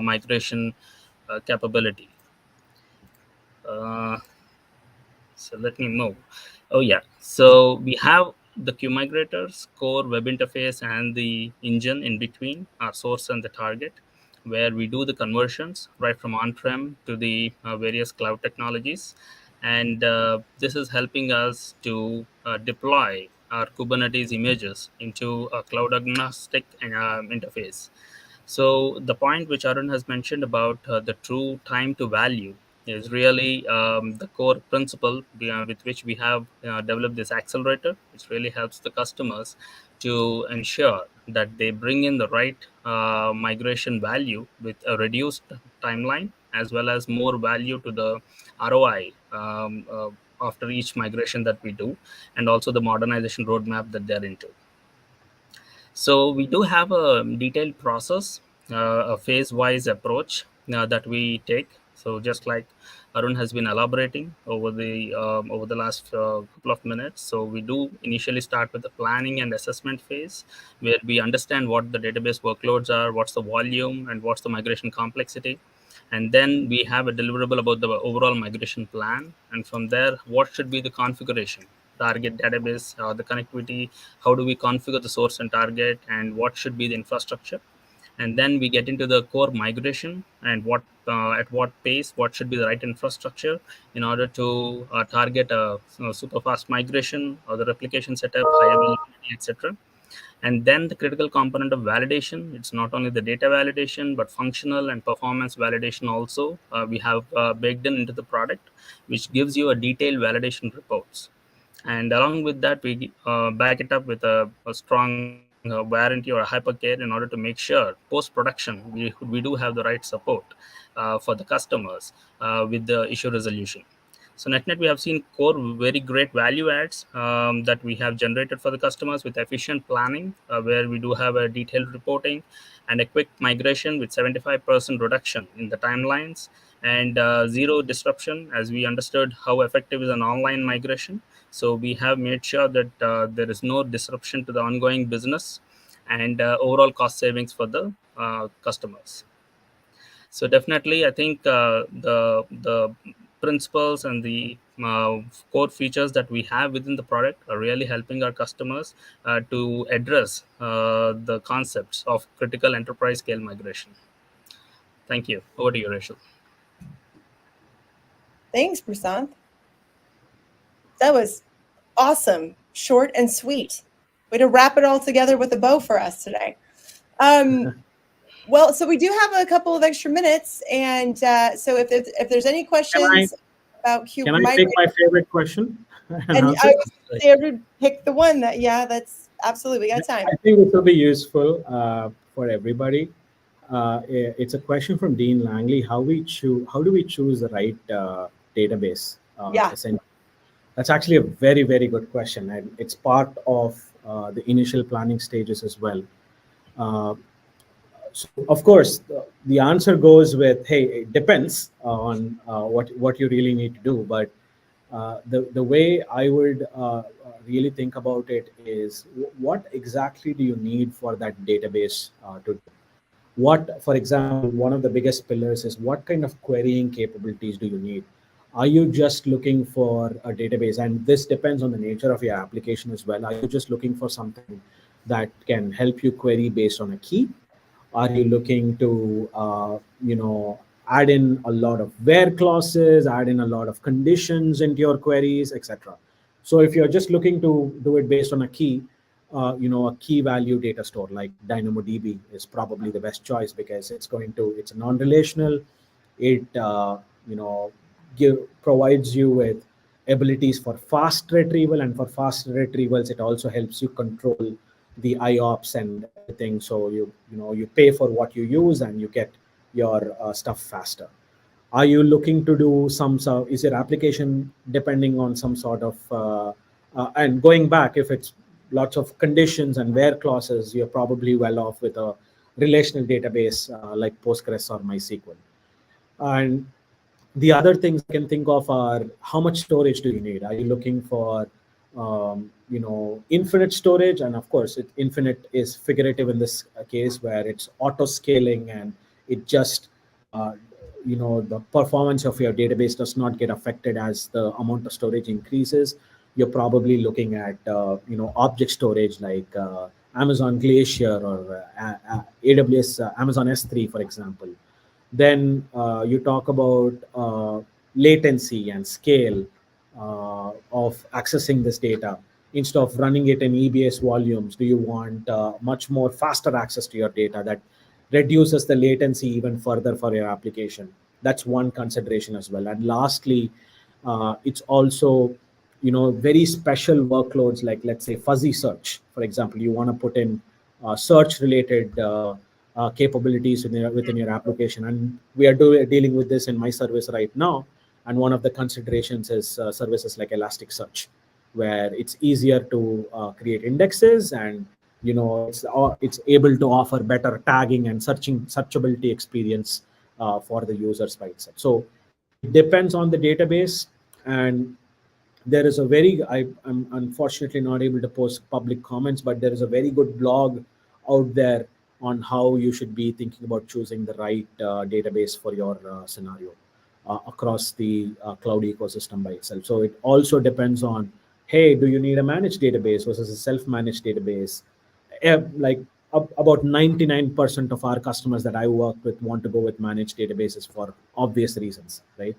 migration capability. Uh, so let me move. Oh yeah. So we have the QMigrator's core web interface and the engine in between our source and the target, where we do the conversions right from on-prem to the various cloud technologies. And this is helping us to deploy our Kubernetes images into a cloud agnostic interface. So the point which Arun has mentioned about the true time to value is really the core principle with which we have developed this accelerator, which really helps the customers to ensure that they bring in the right migration value with a reduced timeline, as well as more value to the ROI after each migration that we do, and also the modernization roadmap that they're into. So we do have a detailed process, a phase-wise approach that we take. So just like Arun has been elaborating over the last couple of minutes, so we do initially start with the planning and assessment phase, where we understand what the database workloads are, what's the volume, and what's the migration complexity. And then we have a deliverable about the overall migration plan, and from there, what should be the configuration, target database, the connectivity, how do we configure the source and target, and what should be the infrastructure. And then we get into the core migration, and what at what pace, what should be the right infrastructure in order to target a super fast migration or the replication setup, high availability, etc. And then the critical component of validation, it's not only the data validation but functional and performance validation also, we have baked into the product, which gives you a detailed validation reports. And along with that, we back it up with a strong warranty or a hypercare in order to make sure post production we do have the right support for the customers with the issue resolution. So net, we have seen core very great value adds that we have generated for the customers with efficient planning, where we do have a detailed reporting and a quick migration with 75% reduction in the timelines, and zero disruption, as we understood how effective is an online migration. So we have made sure that there is no disruption to the ongoing business, and overall cost savings for the customers. So definitely, I think the principles and the core features that we have within the product are really helping our customers to address the concepts of critical enterprise scale migration. Thank you. Over to you, Rachel. Thanks, Prasanth. That was awesome, short and sweet. Way to wrap it all together with a bow for us today. Well, so we do have a couple of extra minutes, and so if there's any questions about Can I pick my favorite question? And I was there to pick the one that, that's absolutely, we got time. I think it will be useful for everybody. It's a question from Dean Langley. How do we choose the right database? Essentially? That's actually a very, very good question. And it's part of the initial planning stages as well. So of course, the answer goes with, hey, it depends on what you really need to do. But the way I would really think about it is, what exactly do you need for that database to do? What, for example, one of the biggest pillars is, what kind of querying capabilities do you need? Are you just looking for a database? And this depends on the nature of your application as well. Are you just looking for something that can help you query based on a key? Are you looking to, add in a lot of where clauses, add in a lot of conditions into your queries, etc.? So if you're just looking to do it based on a key, a key value data store like DynamoDB is probably the best choice, because it's a non-relational. It provides you with abilities for fast retrieval, and for fast retrievals, it also helps you control the IOPS and everything. So you pay for what you use, and you get your stuff faster. Are you looking to do is your application depending on some sort of and going back, if it's lots of conditions and where clauses, you're probably well off with a relational database like Postgres or MySQL. And the other things I can think of are, how much storage do you need? Are you looking for infinite storage? And of course, infinite is figurative in this case, where it's auto scaling, and it just the performance of your database does not get affected as the amount of storage increases. You're probably looking at object storage like Amazon Glacier or AWS Amazon S3, for example. Then you talk about latency and scale of accessing this data. Instead of running it in EBS volumes, do you want much more faster access to your data that reduces the latency even further for your application? That's one consideration as well. And lastly, it's also, very special workloads, like let's say fuzzy search, for example. You want to put in search related capabilities within your application, and we are dealing with this in my service right now. And one of the considerations is services like Elasticsearch, where it's easier to create indexes, and it's able to offer better tagging and searchability experience for the users by itself. So it depends on the database. And there is a I'm unfortunately not able to post public comments, but there is a very good blog out there on how you should be thinking about choosing the right database for your scenario across the cloud ecosystem by itself. So it also depends on, hey, do you need a managed database versus a self-managed database? Like about 99% of our customers that I work with want to go with managed databases for obvious reasons, right?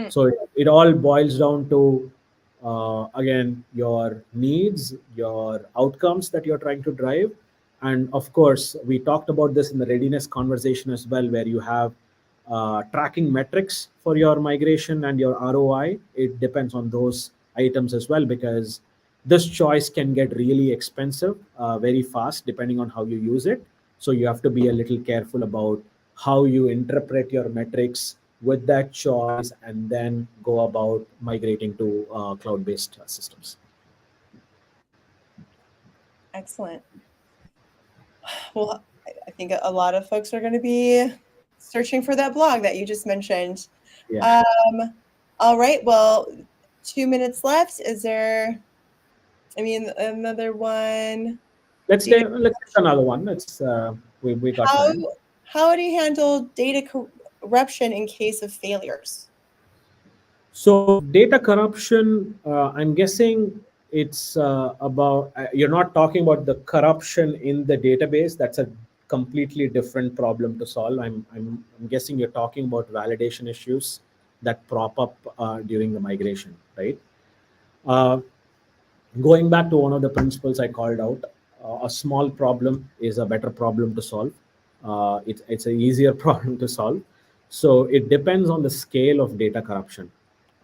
So it all boils down to, again, your needs, your outcomes that you're trying to drive. And of course, we talked about this in the readiness conversation as well, where you have tracking metrics for your migration and your ROI. It depends on those items as well, because this choice can get really expensive very fast depending on how you use it. So you have to be a little careful about how you interpret your metrics with that choice, and then go about migrating to cloud-based systems. Excellent. Well, I think a lot of folks are going to be searching for that blog that you just mentioned. Yeah. All right. Well, 2 minutes left. Is there, another one? Let's take another one. We got time. How do you handle data corruption in case of failures? So data corruption, I'm guessing it's about, you're not talking about the corruption in the database. That's a completely different problem to solve. I'm guessing you're talking about validation issues that prop up during the migration, right? Going back to one of the principles I called out, a small problem is a better problem to solve. It's an easier problem to solve. So it depends on the scale of data corruption.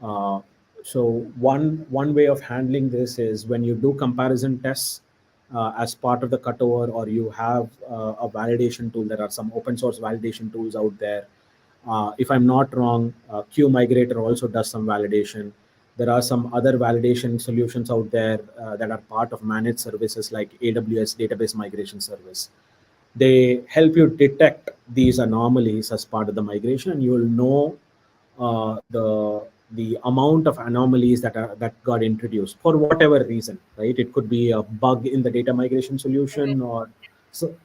Uh, so one way of handling this is when you do comparison tests as part of the cutover, or you have a validation tool. There are some open source validation tools out there. If I'm not wrong, QMigrator also does some validation. There are some other validation solutions out there that are part of managed services like AWS Database Migration Service. They help you detect these anomalies as part of the migration, and you will know the amount of anomalies that got introduced for whatever reason, right? It could be a bug in the data migration solution, or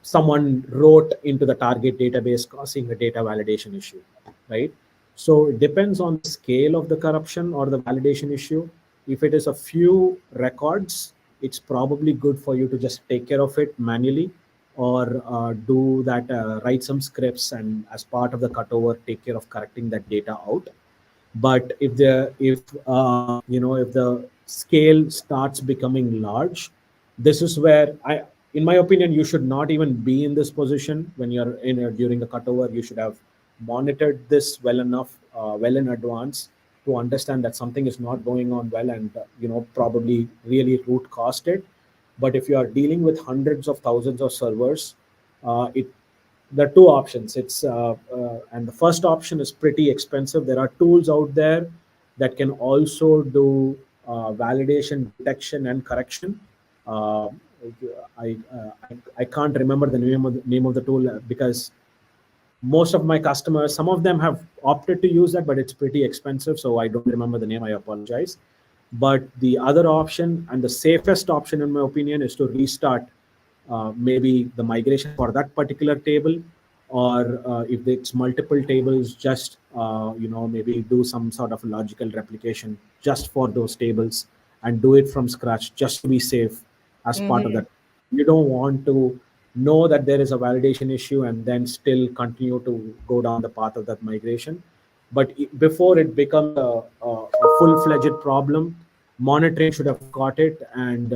someone wrote into the target database causing a data validation issue, right? So it depends on the scale of the corruption or the validation issue. If it is a few records, it's probably good for you to just take care of it manually, or do that, write some scripts, and as part of the cutover, take care of correcting that data out. But if the scale starts becoming large, this is where in my opinion, you should not even be in this position when you're during the cutover. You should have monitored this well enough, well in advance, to understand that something is not going on well, and probably really root caused it. But if you are dealing with hundreds of thousands of servers, it there are two options. And the first option is pretty expensive. There are tools out there that can also do validation, detection, and correction. Uh, I can't remember the name of the tool, because most of my customers, some of them have opted to use that, but it's pretty expensive, so I don't remember the name. I apologize. But the other option, and the safest option in my opinion, is to restart maybe the migration for that particular table, or if it's multiple tables, just maybe do some sort of logical replication just for those tables, and do it from scratch just to be safe as part of that. You don't want to know that there is a validation issue and then still continue to go down the path of that migration. But before it becomes a full-fledged problem, monitoring should have caught it, and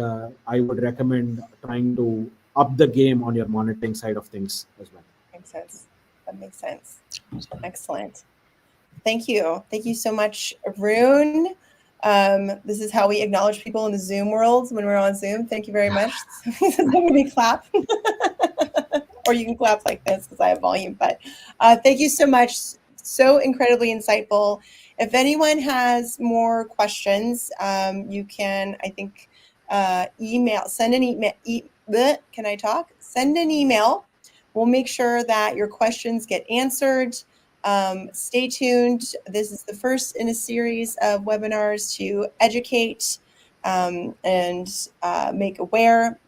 I would recommend trying to up the game on your monitoring side of things as well. Makes sense. That makes sense. Excellent. Thank you. Thank you so much, Arun. This is how we acknowledge people in the Zoom world when we're on Zoom. Thank you very much. Somebody clap. Or you can clap like this because I have volume. But thank you so much. So incredibly insightful. If anyone has more questions, you can, I think, send an email. Can I talk? Send an email. We'll make sure that your questions get answered. Stay tuned. This is the first in a series of webinars to educate and make aware.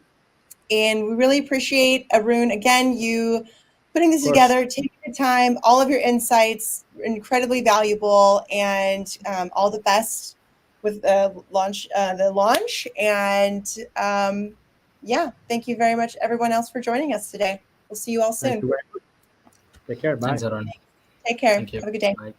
And we really appreciate, Arun, again, you putting this together, taking the time, all of your insights, incredibly valuable, and all the best with the launch. And yeah, thank you very much, everyone else, for joining us today. We'll see you all soon. Thank you very much. Take care. Bye. Thanks, Arun. Take care. Thank you. Have a good day. Bye.